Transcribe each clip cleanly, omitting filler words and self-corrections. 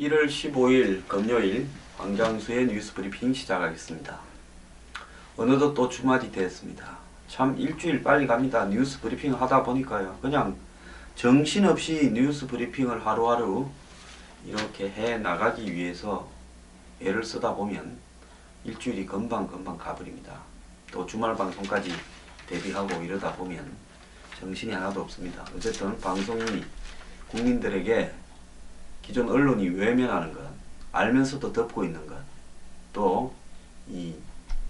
1월 15일 금요일 황장수의 뉴스 브리핑 시작하겠습니다. 어느덧 또 주말이 되었습니다. 참 일주일 빨리 갑니다. 뉴스 브리핑 하다 보니까요. 그냥 정신없이 뉴스 브리핑을 하루하루 이렇게 해 나가기 위해서 애를 쓰다 보면 일주일이 금방금방 가버립니다. 또 주말 방송까지 대비하고 이러다 보면 정신이 하나도 없습니다. 어쨌든 방송이 국민들에게 기존 언론이 외면하는 것, 알면서도 덮고 있는 것, 또 이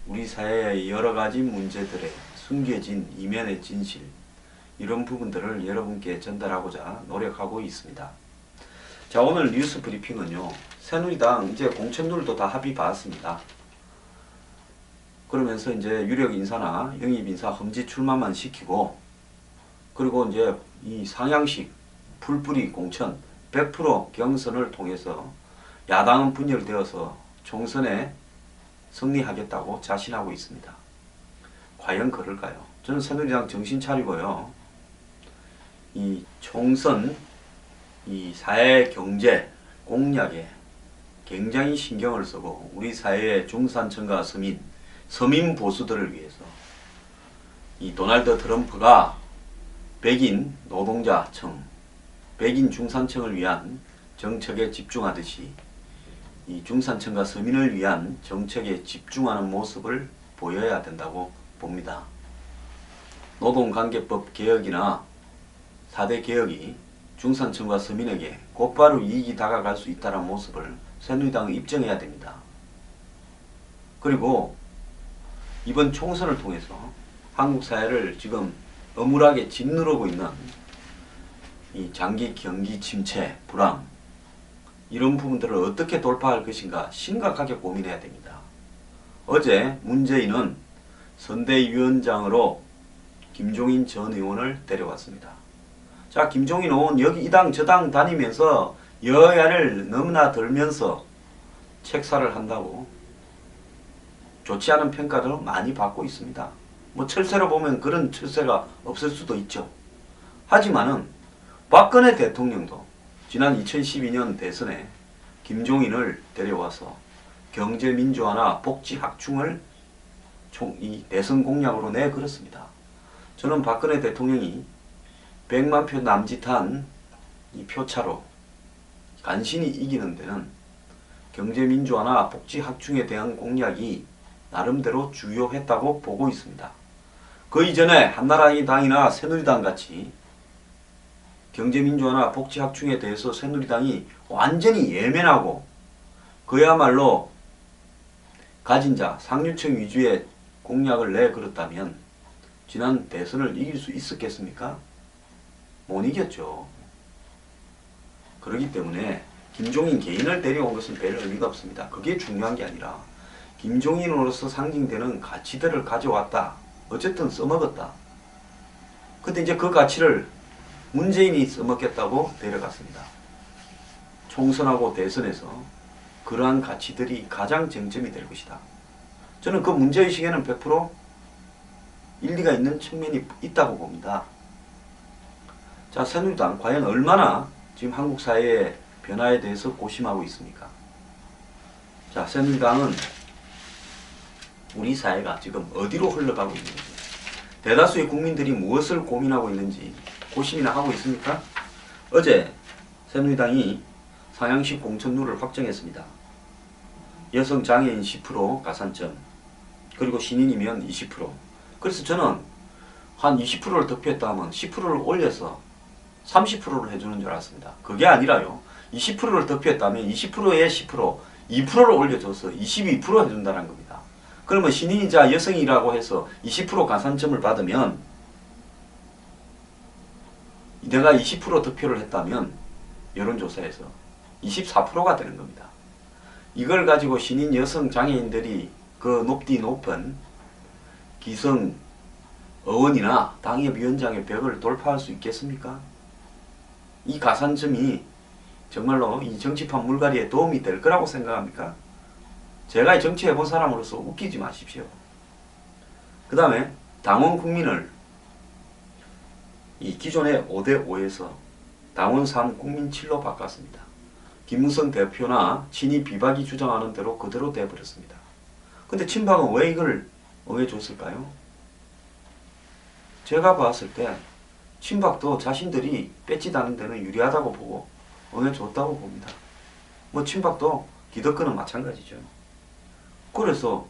우리 사회의 여러 가지 문제들의 숨겨진 이면의 진실, 이런 부분들을 여러분께 전달하고자 노력하고 있습니다. 자, 오늘 뉴스 브리핑은요, 새누리당 이제 공천률도 다 합의 받았습니다. 그러면서 이제 유력 인사나 영입 인사 험지 출마만 시키고, 그리고 이제 이 상향식 풀뿌리 공천 100% 경선을 통해서 야당은 분열되어서 총선에 승리하겠다고 자신하고 있습니다. 과연 그럴까요? 저는 새누리당 정신 차리고요. 이 총선, 이 사회 경제 공약에 굉장히 신경을 쓰고 우리 사회의 중산층과 서민 보수들을 위해서 이 도널드 트럼프가 백인 노동자층, 백인 중산층을 위한 정책에 집중하듯이 이 중산층과 서민을 위한 정책에 집중하는 모습을 보여야 된다고 봅니다. 노동관계법 개혁이나 4대 개혁이 중산층과 서민에게 곧바로 이익이 다가갈 수 있다는 모습을 새누리당은 입증해야 됩니다. 그리고 이번 총선을 통해서 한국 사회를 지금 엄울하게 짓누르고 있는 이 장기 경기 침체, 불황, 이런 부분들을 어떻게 돌파할 것인가 심각하게 고민해야 됩니다. 어제 문재인은 선대위원장으로 김종인 전 의원을 데려왔습니다. 자, 김종인 의원 여기 이 당 저 당 다니면서 여야를 너무나 들면서 책사를 한다고 좋지 않은 평가를 많이 받고 있습니다. 뭐 철새로 보면 그런 철새가 없을 수도 있죠. 하지만은 박근혜 대통령도 지난 2012년 대선에 김종인을 데려와서 경제민주화나 복지확충을 이 대선 공약으로 내걸었습니다. 저는 박근혜 대통령이 100만 표 남짓한 이 표차로 간신히 이기는 데는 경제민주화나 복지확충에 대한 공약이 나름대로 주요했다고 보고 있습니다. 그 이전에 한나라당이나 새누리당 같이 경제민주화나 복지확충에 대해서 새누리당이 완전히 예면하고 그야말로 가진 자, 상류층 위주의 공약을 내걸었다면 지난 대선을 이길 수 있었겠습니까? 못 이겼죠. 그렇기 때문에 김종인 개인을 데려온 것은 별 의미가 없습니다. 그게 중요한 게 아니라 김종인으로서 상징되는 가치들을 가져왔다. 어쨌든 써먹었다. 근데 이제 그 가치를 문재인이 써먹겠다고 데려갔습니다. 총선하고 대선에서 그러한 가치들이 가장 쟁점이 될 것이다. 저는 그 문제의식에는 100% 일리가 있는 측면이 있다고 봅니다. 자, 새누리당 과연 얼마나 지금 한국 사회의 변화에 대해서 고심하고 있습니까? 자, 새누리당은 우리 사회가 지금 어디로 흘러가고 있는지, 대다수의 국민들이 무엇을 고민하고 있는지 고심이나 하고 있습니까? 어제 새누리당이 상향식 공천률을 확정했습니다. 여성 장애인 10% 가산점, 그리고 신인이면 20%. 그래서 저는 한 20%를 득표했다 하면 10%를 올려서 30%를 해주는 줄 알았습니다. 그게 아니라요. 20%를 득표했다면 20%에 10%, 2%를 올려줘서 22% 해준다는 겁니다. 그러면 신인이자 여성이라고 해서 20% 가산점을 받으면 내가 20% 득표를 했다면 여론조사에서 24%가 되는 겁니다. 이걸 가지고 신인 여성 장애인들이 그 높은 기성 의원이나 당협위원장의 벽을 돌파할 수 있겠습니까? 이 가산점이 정말로 이 정치판 물갈이에 도움이 될 거라고 생각합니까? 제가 정치해본 사람으로서 웃기지 마십시오. 그 다음에 당원 국민을 이 기존의 5대5에서 당원 3 국민 7로 바꿨습니다. 김무성 대표나 친이 비박이 주장하는 대로 그대로 돼버렸습니다. 근데 친박은 왜 이걸 응해줬을까요? 제가 봤을 때 친박도 자신들이 뺏지다는 데는 유리하다고 보고 응해줬다고 봅니다. 뭐 친박도 기득권은 마찬가지죠. 그래서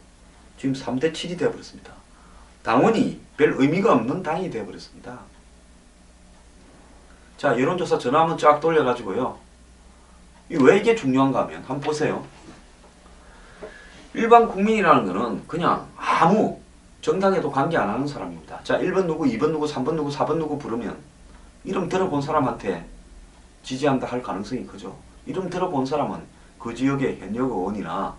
지금 3대 7이 되어버렸습니다. 당원이 별 의미가 없는 당이 되어버렸습니다. 자, 여론조사 전화 한번 쫙 돌려가지고요. 왜 이게 중요한가 하면 한번 보세요. 일반 국민이라는 거는 그냥 아무 정당에도 관계 안 하는 사람입니다. 자, 1번 누구, 2번 누구, 3번 누구, 4번 누구 부르면 이름 들어본 사람한테 지지한다 할 가능성이 크죠. 이름 들어본 사람은 그 지역의 현역 의원이나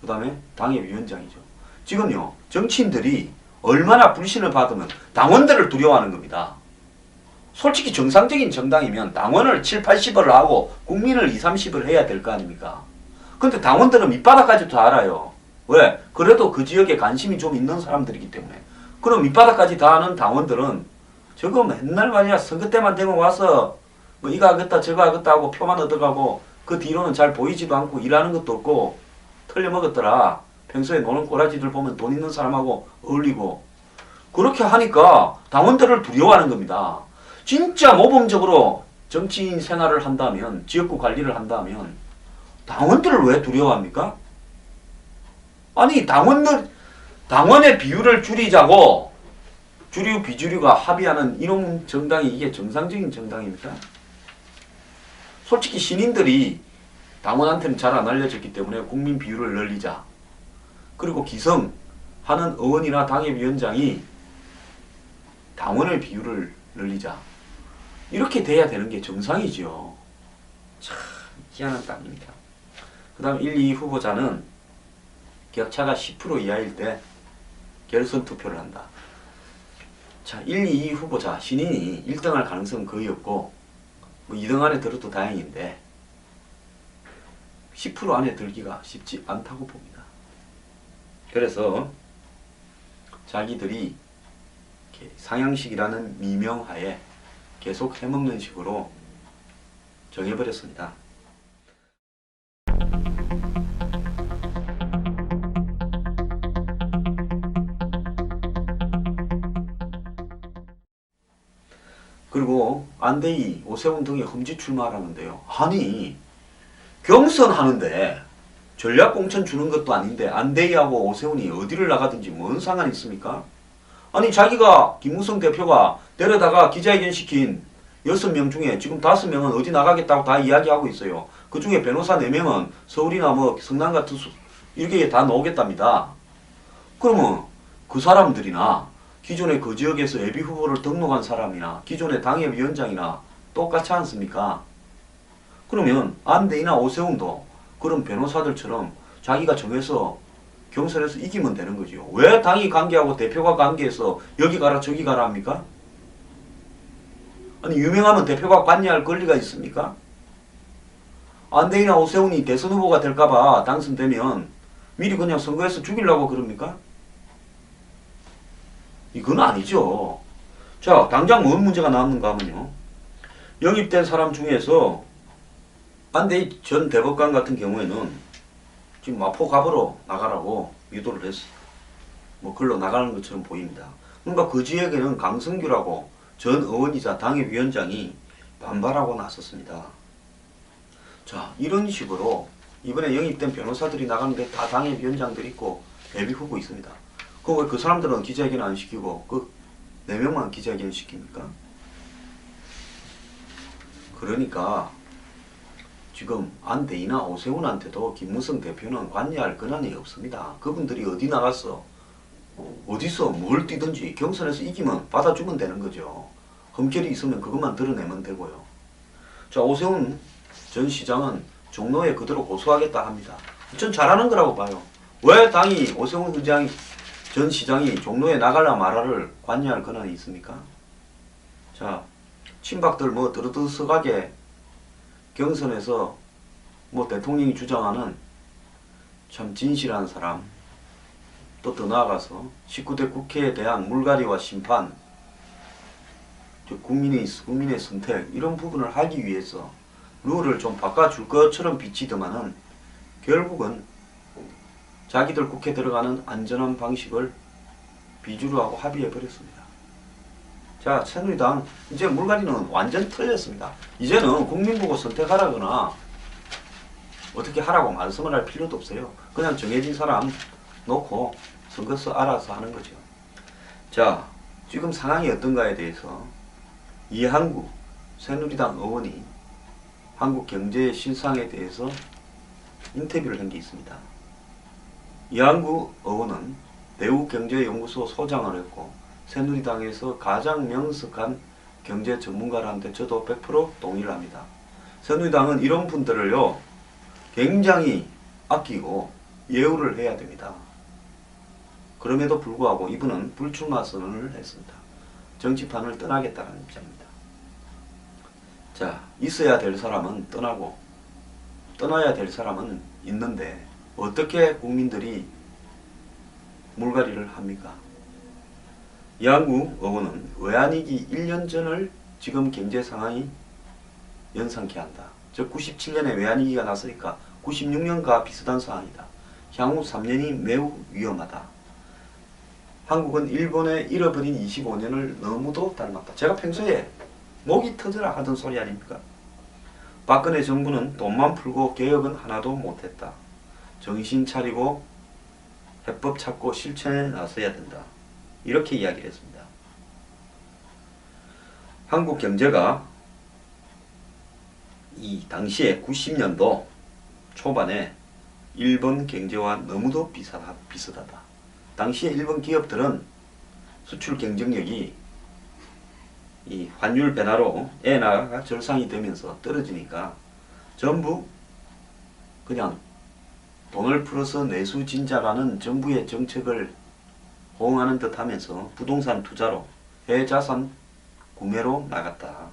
그 다음에 당의 위원장이죠. 지금요, 정치인들이 얼마나 불신을 받으면 당원들을 두려워하는 겁니다. 솔직히 정상적인 정당이면 당원을 7, 80을 하고 국민을 2, 30을 해야 될 거 아닙니까? 근데 당원들은 밑바닥까지도 다 알아요. 왜? 그래도 그 지역에 관심이 좀 있는 사람들이기 때문에. 그럼 밑바닥까지 다 아는 당원들은 저거 맨날 말이야 선거 때만 되면 와서 뭐 이거 하겠다 저거 하겠다 하고 표만 얻어가고 그 뒤로는 잘 보이지도 않고 일하는 것도 없고 털려먹었더라. 평소에 노는 꼬라지들 보면 돈 있는 사람하고 어울리고 그렇게 하니까 당원들을 두려워하는 겁니다. 진짜 모범적으로 정치인 생활을 한다면 지역구 관리를 한다면 당원들을 왜 두려워합니까? 아니 당원의 비율을 줄이자고 주류 비주류가 합의하는 이런 정당이 이게 정상적인 정당입니까? 솔직히 신인들이 당원한테는 잘 안 알려졌기 때문에 국민 비율을 늘리자. 그리고 기성하는 의원이나 당협위원장이 당원의 비율을 늘리자. 이렇게 돼야 되는 게 정상이죠. 참 희한한 땅입니다. 그 다음 1, 2 후보자는 격차가 10% 이하일 때 결선 투표를 한다. 자, 1, 2 후보자 신인이 1등할 가능성은 거의 없고 뭐 2등 안에 들어도 다행인데 10% 안에 들기가 쉽지 않다고 봅니다. 그래서 자기들이 상향식이라는 미명하에 계속 해먹는 식으로 정해버렸습니다. 그리고 안대희, 오세훈 등이 험지 출마하라는데요. 아니 경선하는데 전략공천 주는 것도 아닌데 안대희하고 오세훈이 어디를 나가든지 뭔 상관이 있습니까? 아니 자기가 김무성 대표가 데려다가 기자회견 시킨 6명 중에 지금 5명은 어디 나가겠다고 다 이야기하고 있어요. 그 중에 변호사 4명은 서울이나 뭐 성남 같은 이렇게 다 나오겠답니다. 그러면 그 사람들이나 기존에 그 지역에서 예비후보를 등록한 사람이나 기존의 당협위원장이나 똑같지 않습니까? 그러면 안대희나 오세훈도 그런 변호사들처럼 자기가 정해서 경선에서 이기면 되는 거죠. 왜 당이 관계하고 대표가 관계해서 여기 가라 저기 가라 합니까? 아니 유명하면 대표가 관여할 권리가 있습니까? 안대희나 오세훈이 대선 후보가 될까봐 당선되면 미리 그냥 선거에서 죽이려고 그럽니까? 이건 아니죠. 자, 당장 뭔 문제가 나왔는가 하면요. 영입된 사람 중에서 안대희 전 대법관 같은 경우에는 지금 마포갑으로 나가라고 유도를 했어요. 뭐 글로 나가는 것처럼 보입니다. 그러니까 그 지역에는 강성규라고 전 의원이자 당협위원장이 반발하고 나섰습니다. 자, 이런 식으로 이번에 영입된 변호사들이 나가는데 다 당협위원장들이 있고 예비후보 있습니다. 그럼 왜 그 사람들은 기자회견 안 시키고 그 4명만 기자회견 시킵니까? 그러니까 지금 안대희나 오세훈한테도 김무성 대표는 관여할 권한이 없습니다. 그분들이 어디 나가서 어디서 뭘 뛰든지 경선에서 이기면 받아주면 되는 거죠. 흠결이 있으면 그것만 드러내면 되고요. 자, 오세훈 전 시장은 종로에 그대로 고소하겠다 합니다. 전 잘하는 거라고 봐요. 왜 당이 오세훈 전 시장이 종로에 나갈라 말아를 관여할 권한이 있습니까? 자, 친박들 뭐 들어서가게 경선에서 뭐 대통령이 주장하는 참 진실한 사람, 또 더 나아가서 19대 국회에 대한 물갈이와 심판, 국민의 선택 이런 부분을 하기 위해서 룰을 좀 바꿔줄 것처럼 비치더만은 결국은 자기들 국회 들어가는 안전한 방식을 비주류 하고 합의해 버렸습니다. 자, 새누리당 이제 물갈이는 완전 틀렸습니다. 이제는 국민 보고 선택하라거나 어떻게 하라고 말씀을 할 필요도 없어요. 그냥 정해진 사람 놓고 선거서 알아서 하는 거죠. 자, 지금 상황이 어떤가에 대해서 이한구 새누리당 의원이 한국 경제의 실상에 대해서 인터뷰를 한 게 있습니다. 이한구 의원은 대우경제연구소 소장을 했고 새누리당에서 가장 명석한 경제 전문가라는데 저도 100% 동의를 합니다. 새누리당은 이런 분들을요 굉장히 아끼고 예우를 해야 됩니다. 그럼에도 불구하고 이분은 불출마 선언을 했습니다. 정치판을 떠나겠다는 입장입니다. 자, 있어야 될 사람은 떠나고 떠나야 될 사람은 있는데 어떻게 국민들이 물갈이를 합니까? 이한구 의원은 외환위기 1년 전을 지금 경제 상황이 연상케 한다. 즉 97년에 외환위기가 났으니까 96년과 비슷한 상황이다. 향후 3년이 매우 위험하다. 한국은 일본에 잃어버린 25년을 너무도 닮았다. 제가 평소에 목이 터져라 하던 소리 아닙니까? 박근혜 정부는 돈만 풀고 개혁은 하나도 못했다. 정신 차리고 해법 찾고 실천에 나서야 된다. 이렇게 이야기를 했습니다. 한국 경제가 이 당시에 90년도 초반에 일본 경제와 너무도 비슷하다. 당시에 일본 기업들은 수출 경쟁력이 이 환율 변화로 엔화가 절상이 되면서 떨어지니까 전부 그냥 돈을 풀어서 내수진자라는 정부의 정책을 호응하는 듯 하면서 부동산 투자로 해외 자산 구매로 나갔다.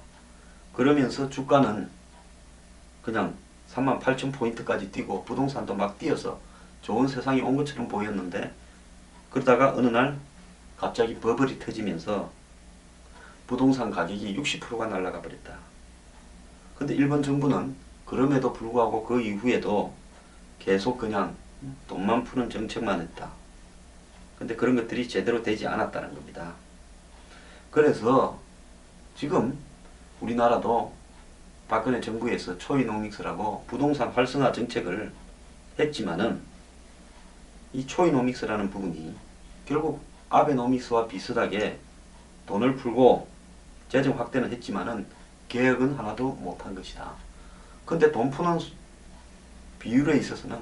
그러면서 주가는 그냥 38,000포인트까지 뛰고 부동산도 막 뛰어서 좋은 세상이 온 것처럼 보였는데 그러다가 어느 날 갑자기 버블이 터지면서 부동산 가격이 60%가 날아가 버렸다. 근데 일본 정부는 그럼에도 불구하고 그 이후에도 계속 그냥 돈만 푸는 정책만 했다. 근데 그런 것들이 제대로 되지 않았다는 겁니다. 그래서 지금 우리나라도 박근혜 정부에서 초이노믹스라고 부동산 활성화 정책을 했지만은 이 초이노믹스라는 부분이 결국 아베노믹스와 비슷하게 돈을 풀고 재정 확대는 했지만은 개혁은 하나도 못한 것이다. 근데 돈 푸는 비율에 있어서는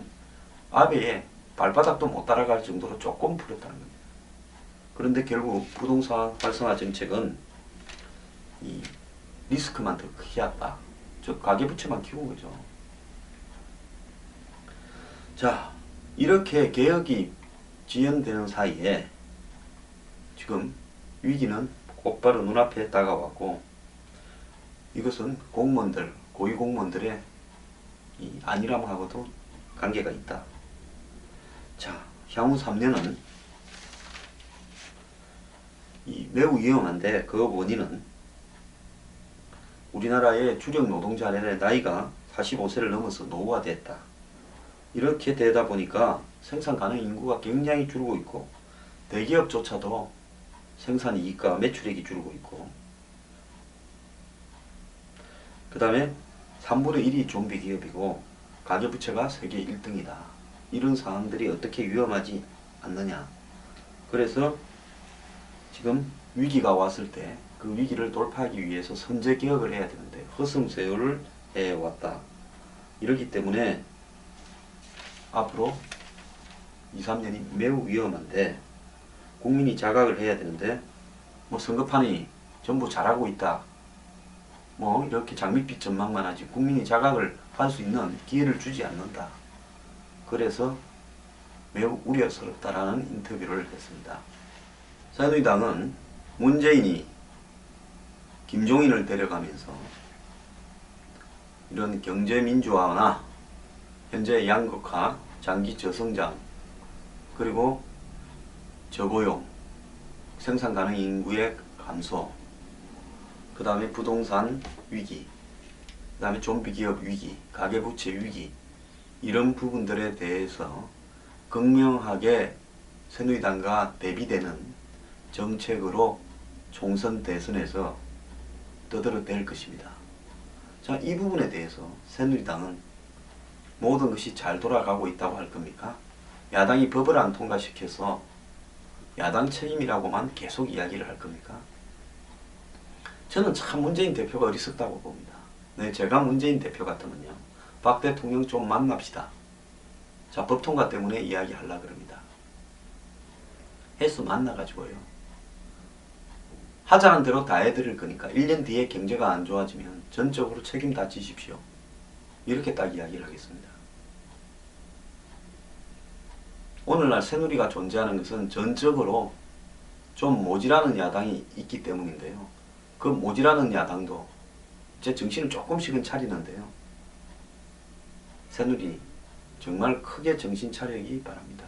아베의 발바닥도 못 따라갈 정도로 조금 풀었다는 겁니다. 그런데 결국 부동산 활성화 정책은 이 리스크만 더 크게 했다. 즉 가계부채만 키운 거죠. 자, 이렇게 개혁이 지연되는 사이에 지금 위기는 곧바로 눈앞에 다가왔고 이것은 공무원들, 고위공무원들의 이 안일함하고도 관계가 있다. 자, 향후 3년은 이 매우 위험한데 그 원인은 우리나라의 주력 노동자들의 나이가 45세를 넘어서 노후화됐다. 이렇게 되다 보니까 생산 가능 인구가 굉장히 줄고 있고 대기업조차도 생산 이익과 매출액이 줄고 있고 그 다음에 3분의 1이 좀비 기업이고 가계부채가 세계 1등이다. 이런 상황들이 어떻게 위험하지 않느냐. 그래서 지금 위기가 왔을 때 그 위기를 돌파하기 위해서 선제 개혁을 해야 되는데 허송세월을 해왔다. 이렇기 때문에 앞으로 2, 3년이 매우 위험한데 국민이 자각을 해야 되는데 뭐 선거판이 전부 잘하고 있다. 뭐 이렇게 장밋빛 전망만 하지 국민이 자각을 할 수 있는 기회를 주지 않는다. 그래서 매우 우려스럽다라는 인터뷰를 했습니다. 새누리당은 문재인이 김종인을 데려가면서 이런 경제민주화나 현재 양극화, 장기 저성장, 그리고 저고용, 생산 가능 인구의 감소, 그 다음에 부동산 위기, 그 다음에 좀비기업 위기, 가계부채 위기, 이런 부분들에 대해서 극명하게 새누리당과 대비되는 정책으로 총선 대선에서 떠들어댈 것입니다. 자, 이 부분에 대해서 새누리당은 모든 것이 잘 돌아가고 있다고 할 겁니까? 야당이 법을 안 통과시켜서 야당 책임이라고만 계속 이야기를 할 겁니까? 저는 참 문재인 대표가 어리석다고 봅니다. 네, 제가 문재인 대표 같으면요, 박 대통령 좀 만납시다. 자, 법 통과 때문에 이야기하려고 그럽니다. 해서 만나가지고요, 하자는 대로 다 해드릴 거니까 1년 뒤에 경제가 안 좋아지면 전적으로 책임 다 지십시오. 이렇게 딱 이야기를 하겠습니다. 오늘날 새누리가 존재하는 것은 전적으로 좀 모질하는 야당이 있기 때문인데요. 그 모질하는 야당도 제 정신을 조금씩은 차리는데요. 새누리 정말 크게 정신 차리기 바랍니다.